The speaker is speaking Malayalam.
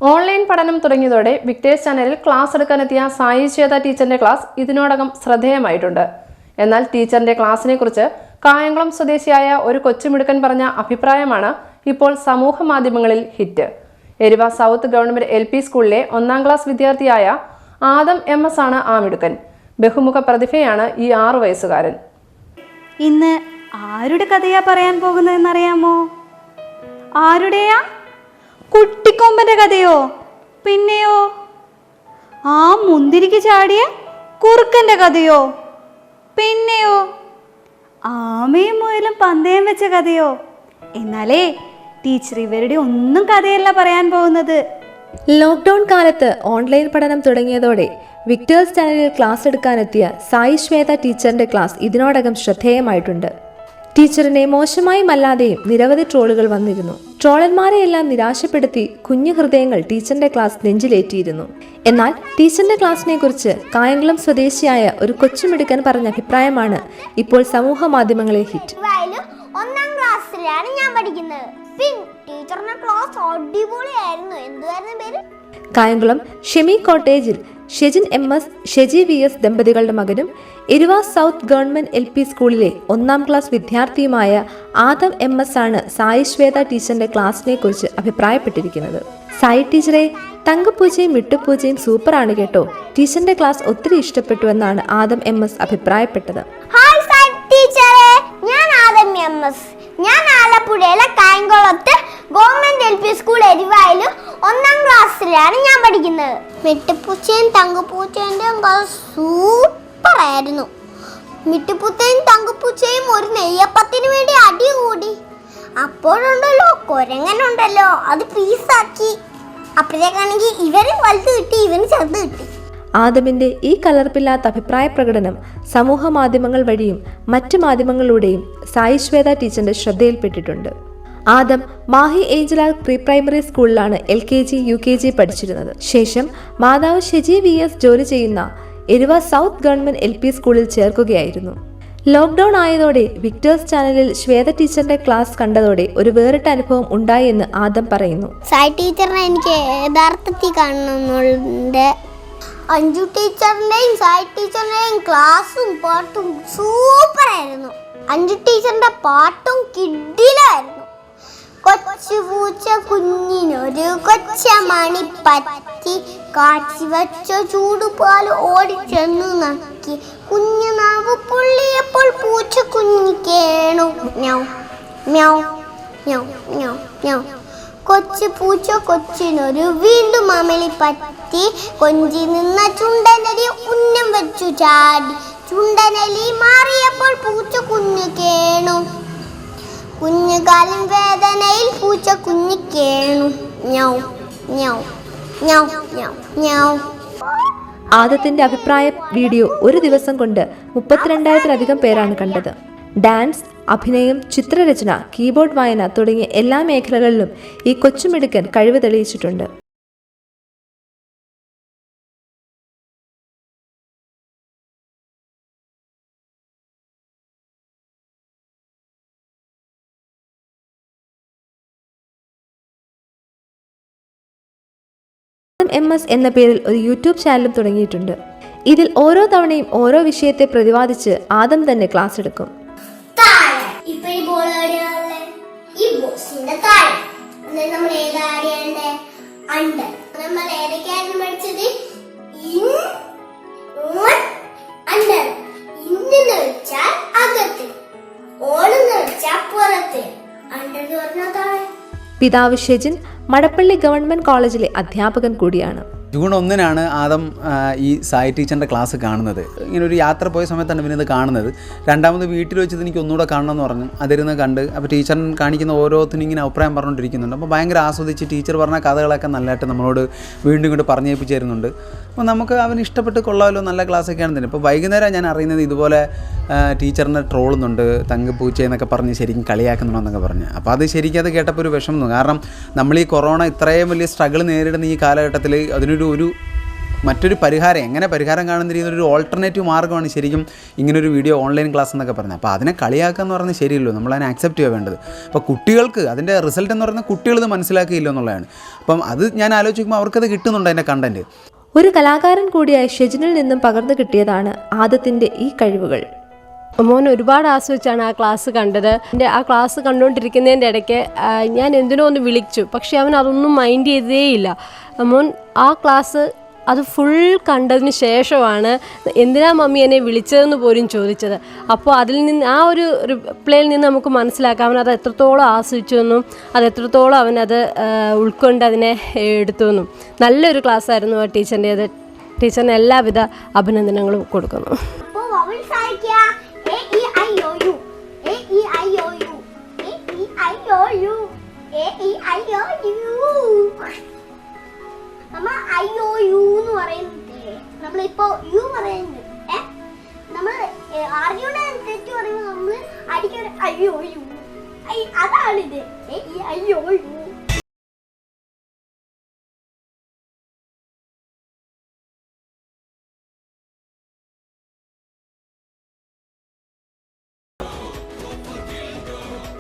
ഓൺലൈൻ പഠനം തുടങ്ങിയതോടെ വിക്ടേഴ്സ് ചാനലിൽ ക്ലാസ് എടുക്കാനെത്തിയ സായി ശ്വേത ടീച്ചറിന്റെ ക്ലാസ് ഇതിനോടകം ശ്രദ്ധേയമായിട്ടുണ്ട്. എന്നാൽ ടീച്ചറിന്റെ ക്ലാസിനെ കുറിച്ച് കായംകുളം സ്വദേശിയായ ഒരു കൊച്ചുമിടുക്കൻ പറഞ്ഞ അഭിപ്രായമാണ് ഇപ്പോൾ സമൂഹ മാധ്യമങ്ങളിൽ hit. Eruva south government LP സ്കൂളിലെ 1ാം ക്ലാസ് വിദ്യാർത്ഥിയായ ആദം MS ആണ് ആ മിടുക്കൻ. ബഹുമുഖ പ്രതിഭയാണ് ഈ 6 വയസ്സുകാരൻ. ഇന്ന് ആരുടെ കഥയാ പറയാൻ പോകുന്നതെന്നറിയാമോ? ആരുടെയാ? കുട്ടിക്കൊമ്പന്റെ കഥയോ? പിന്നെയോ ആ മുന്തിരിക്ക് ചാടിയ കുറുക്കന്റെ കഥയോ? പിന്നെയോ ആമയും മുയലും പന്തയം വെച്ച കഥയോ? എന്നാലേ ടീച്ചർ ഇവരുടെ ഒന്നും കഥയല്ല പറയാൻ പോകുന്നത്. ലോക്ക്ഡൗൺ കാലത്ത് ഓൺലൈൻ പഠനം തുടങ്ങിയതോടെ വിക്ടേഴ്സ് ചാനലിൽ ക്ലാസ് എടുക്കാനെത്തിയ സായി ശ്വേത ടീച്ചറിന്റെ ക്ലാസ് ഇതിനോടകം ശ്രദ്ധേയമായിട്ടുണ്ട്. ടീച്ചറിനെ മോശമായും അല്ലാതെയും നിരവധി ട്രോളുകൾ വന്നിരുന്നു. ട്രോളന്മാരെയെല്ലാം നിരാശപ്പെടുത്തി കുഞ്ഞു ഹൃദയങ്ങൾ ടീച്ചറിന്റെ ക്ലാസ് നെഞ്ചിലേറ്റിയിരുന്നു. എന്നാൽ ടീച്ചറിന്റെ ക്ലാസിനെ കുറിച്ച് കായംകുളം സ്വദേശിയായ ഒരു കൊച്ചുമിടുക്കൻ പറഞ്ഞ അഭിപ്രായമാണ് ഇപ്പോൾ സമൂഹ മാധ്യമങ്ങളിൽ ഹിറ്റ്. 1ാം ക്ലാസ്സിലാണ് ഞാൻ പഠിക്കുന്നത്. ടീച്ചറിന്റെ ക്ലാസ് അടിപൊളിയായിരുന്നു. എന്തുവായിരുന്നു പേര്? കായംകുളം ഷെമി കോട്ടേജിൽ ഷെജിൻ MS, ഷെജി VS ദമ്പതികളുടെ മകനും എരുവ സൗത്ത് ഗവൺമെന്റ് LP സ്കൂളിലെ 1ാം ക്ലാസ് വിദ്യാർത്ഥിയുമായ ആദം MS ആണ് സായി ശ്വേത ടീച്ചറിന്റെ ക്ലാസിനെ കുറിച്ച് അഭിപ്രായപ്പെട്ടിരിക്കുന്നത്. സായി ടീച്ചറെ, തങ്കപ്പൂജയും മിട്ടുപൂജയും സൂപ്പറാണ് കേട്ടോ. ടീച്ചറിന്റെ ക്ലാസ് ഒത്തിരി ഇഷ്ടപ്പെട്ടു എന്നാണ് ആദം MS അഭിപ്രായപ്പെട്ടത്. ഹായ് സായി ടീച്ചറെ, ഞാൻ ആദം MS. ഞാൻ ആലപ്പുഴയിലെ കായംകുളത്ത് ഗവൺമെന്റ് LP സ്കൂൾ എരുവയിൽ 1ാം ക്ലാസ്സിലാണ് ഞാൻ പഠിക്കുന്നത്. മിട്ടുപൂച്ചയും തങ്കപ്പൂച്ചേന്റെയും ക്ലാസ് സൂപ്പറായിരുന്നു. മിട്ടുപൂച്ചയും തങ്കപ്പൂച്ചയും ഒരു നെയ്യപ്പത്തിന് വേണ്ടി അടി കൂടി. അപ്പോഴുണ്ടല്ലോ കൊരങ്ങനുണ്ടല്ലോ, അത് പീസാക്കി. അപ്പോഴേക്കാണെങ്കിൽ ഇവന് വലുത് കിട്ടി, ഇവന് ചെറുത് കിട്ടി. ആദമിന്റെ ഈ കലർപ്പില്ലാത്ത അഭിപ്രായ പ്രകടനം സമൂഹ മാധ്യമങ്ങൾ വഴിയും മറ്റു മാധ്യമങ്ങളിലൂടെയും സായി ശ്വേത ടീച്ചറിന്റെ ശ്രദ്ധയിൽപ്പെട്ടിട്ടുണ്ട്. Adam Mahi Angela pre primary സ്കൂളിലാണ് LKG UKG പഠിച്ചിരുന്നത്. ശേഷം മാതാവ് ഷെജി VS ജോലി ചെയ്യുന്ന എരുവ സൗത്ത് ഗവൺമെന്റ് LP സ്കൂളിൽ ചേർക്കുകയായിരുന്നു. ലോക്ക്ഡൌൺ ആയതോടെ വിക്ടേഴ്സ് ചാനലിൽ ശ്വേത ടീച്ചറിന്റെ ക്ലാസ് കണ്ടതോടെ ഒരു വേറിട്ട അനുഭവം ഉണ്ടായി എന്ന് ആദം പറയുന്നു. സായി ടീച്ചറിനെ എനിക്ക് യഥാർത്ഥത്തിൽ കാണുന്നുണ്ട്. അഞ്ജു ടീച്ചറിന്റെയും സായി ടീച്ചറിന്റെയും ക്ലാസ്സും പാട്ടും സൂപ്പറായിരുന്നു. അഞ്ജു ടീച്ചറിന്റെ പാട്ടും കിഡിലായിരുന്നു. കൊച്ചു പൂച്ച കുഞ്ഞിനൊരു കൊച്ചമണി പറ്റി, കാച്ചി വെച്ച ചൂടുപാൽ ഓടിച്ചെന്നു നക്കി, കുഞ്ഞു നാവ് പൊള്ളിയപ്പോൾ പൂച്ച കുഞ്ഞി കേണു. മ്യാവ് മ്യാവ് മ്യാവ് മ്യാവ് മ്യാവ്. കൊച്ചു പൂച്ച കൊച്ചിനൊരു വീണ്ടും അമളി പറ്റി, കൊഞ്ചി നിന്ന ചുണ്ടനലി ഉന്നം വെച്ചു ചാടി, ചുണ്ടനലി മാറിയപ്പോൾ പൂച്ച കുഞ്ഞു കേണു. കുഞ്ഞുകാലം വേദനയിൽ പൂച്ച കുഞ്ഞു കേണു. മ്യാവ് മ്യാവ് മ്യാവ് മ്യാവ് മ്യാവ്. ആദത്തിന്റെ അഭിപ്രായ വീഡിയോ ഒരു ദിവസം കൊണ്ട് 32,000-ലധികം പേരാണ് കണ്ടത്. ഡാൻസ്, അഭിനയം, ചിത്രരചന, കീബോർഡ് വായന തുടങ്ങിയ എല്ലാ മേഖലകളിലും ഈ കൊച്ചുമിടുക്കൻ കഴിവ് തെളിയിച്ചിട്ടുണ്ട്. MS എന്ന പേരിൽ ഒരു യൂട്യൂബ് ചാനലും തുടങ്ങിയിട്ടുണ്ട്. ഇതിൽ ഓരോ തവണയും ഓരോ വിഷയത്തെ പ്രതിപാദിച്ച് ആദം തന്നെ ക്ലാസ് എടുക്കും. പിതാവ് ഷെജിൻ മടപ്പള്ളി ഗവൺമെന്റ് കോളേജിലെ അധ്യാപകൻ കൂടിയാണ്. ജൂൺ 1-നാണ് ആദം ഈ സായി ടീച്ചറിൻ്റെ ക്ലാസ് കാണുന്നത്. ഇങ്ങനെ ഒരു യാത്ര പോയ സമയത്താണ് ഇവനിത് കാണുന്നത്. രണ്ടാമത് വീട്ടിൽ വെച്ചത് എനിക്ക് ഒന്നുകൂടെ കാണണമെന്ന് പറഞ്ഞു. അതിരുന്ന് കണ്ട് അപ്പോൾ ടീച്ചറിന് കാണിക്കുന്ന ഓരോത്തിനും ഇങ്ങനെ അഭിപ്രായം പറഞ്ഞുകൊണ്ടിരിക്കുന്നുണ്ട്. അപ്പോൾ ഭയങ്കര ആസ്വദിച്ച് ടീച്ചർ പറഞ്ഞ കഥകളൊക്കെ നല്ലതായിട്ട് നമ്മളോട് വീണ്ടും ഇങ്ങോട്ട് പറഞ്ഞേൽപ്പിച്ച് തരുന്നുണ്ട്. അപ്പോൾ നമുക്ക് അവന് ഇഷ്ടപ്പെട്ട് കൊള്ളാമല്ലോ, നല്ല ക്ലാസ്സൊക്കെയാണ് തന്നെ. ഇപ്പോൾ വൈകുന്നേരം ഞാൻ അറിയുന്നത് ഇതുപോലെ ടീച്ചറിനെ ട്രോളുന്നുണ്ട്, തങ്കപ്പൂച്ച എന്നൊക്കെ പറഞ്ഞ് ശരിക്കും കളിയാക്കുന്നുണ്ടെന്നൊക്കെ പറഞ്ഞ്. അപ്പോൾ അത് ശരിക്കും അത് കേട്ടപ്പോൾ ഒരു വിഷമം തോന്നും. കാരണം നമ്മൾ ഈ കൊറോണ ഇത്രയും വലിയ സ്ട്രഗിൾ നേരിടുന്ന ഈ കാലഘട്ടത്തിൽ അതിനൊരു മറ്റൊരു പരിഹാരം, എങ്ങനെ പരിഹാരം കാണുന്ന രീതിയിൽ ഒരു ഓൾട്ടർനേറ്റീവ് മാർഗ്ഗമാണ് ശരിക്കും ഇങ്ങനൊരു വീഡിയോ ഓൺലൈൻ ക്ലാസ് എന്നൊക്കെ പറഞ്ഞത്. അപ്പോൾ അതിനെ കളിയാക്കുക എന്ന് പറഞ്ഞാൽ ശരിയല്ലോ, നമ്മളതിനെ ആക്സെപ്റ്റ് ചെയ്യുക വേണ്ടത്. അപ്പോൾ കുട്ടികൾക്ക് അതിൻ്റെ റിസൾട്ട് എന്ന് പറയുന്നത് കുട്ടികളിത് മനസ്സിലാക്കിയില്ല എന്നുള്ളതാണ്. അപ്പം അത് ഞാൻ ആലോചിക്കുമ്പോൾ അവർക്കത് കിട്ടുന്നുണ്ട് അതിൻ്റെ കണ്ടൻറ്റ്. ഒരു കലാകാരൻ കൂടിയായ ഷെജിനിൽ നിന്നും പകർന്നു കിട്ടിയതാണ് ആദത്തിൻ്റെ ഈ കഴിവുകൾ. മോൻ ഒരുപാട് ആസ്വദിച്ചാണ് ആ ക്ലാസ് കണ്ടത്. ആ ക്ലാസ് കണ്ടുകൊണ്ടിരിക്കുന്നതിൻ്റെ ഇടയ്ക്ക് ഞാൻ എന്തിനോ ഒന്ന് വിളിച്ചു, പക്ഷെ അവൻ അതൊന്നും മൈൻഡ് ചെയ്തേയില്ല. മോൻ ആ ക്ലാസ് അത് ഫുൾ കണ്ടതിന് ശേഷമാണ് എന്തിനാ മമ്മി എന്നെ വിളിച്ചതെന്ന് പോലും ചോദിച്ചത്. അപ്പോൾ അതിൽ നിന്ന് ആ ഒരു റിപ്ലൈയിൽ നിന്ന് നമുക്ക് മനസ്സിലാക്കാം അവൻ അത് എത്രത്തോളം ആസ്വദിച്ചു എന്നും അത് എത്രത്തോളം അവനത് ഉൾക്കൊണ്ട് അതിനെ എടുത്തു എന്നും. നല്ലൊരു ക്ലാസ്സായിരുന്നു ആ ടീച്ചറിൻ്റേത്. ടീച്ചറിന് എല്ലാവിധ അഭിനന്ദനങ്ങളും കൊടുക്കുന്നു. നമ്മളിപ്പോ യു പറയുന്നത് നമ്മൾ ആർഗ്യുടെ തെറ്റ് പറയുമ്പോൾ നമ്മൾ അടിക്കൊരു അയ്യോ യു, അതാണിത്. അയ്യോ യു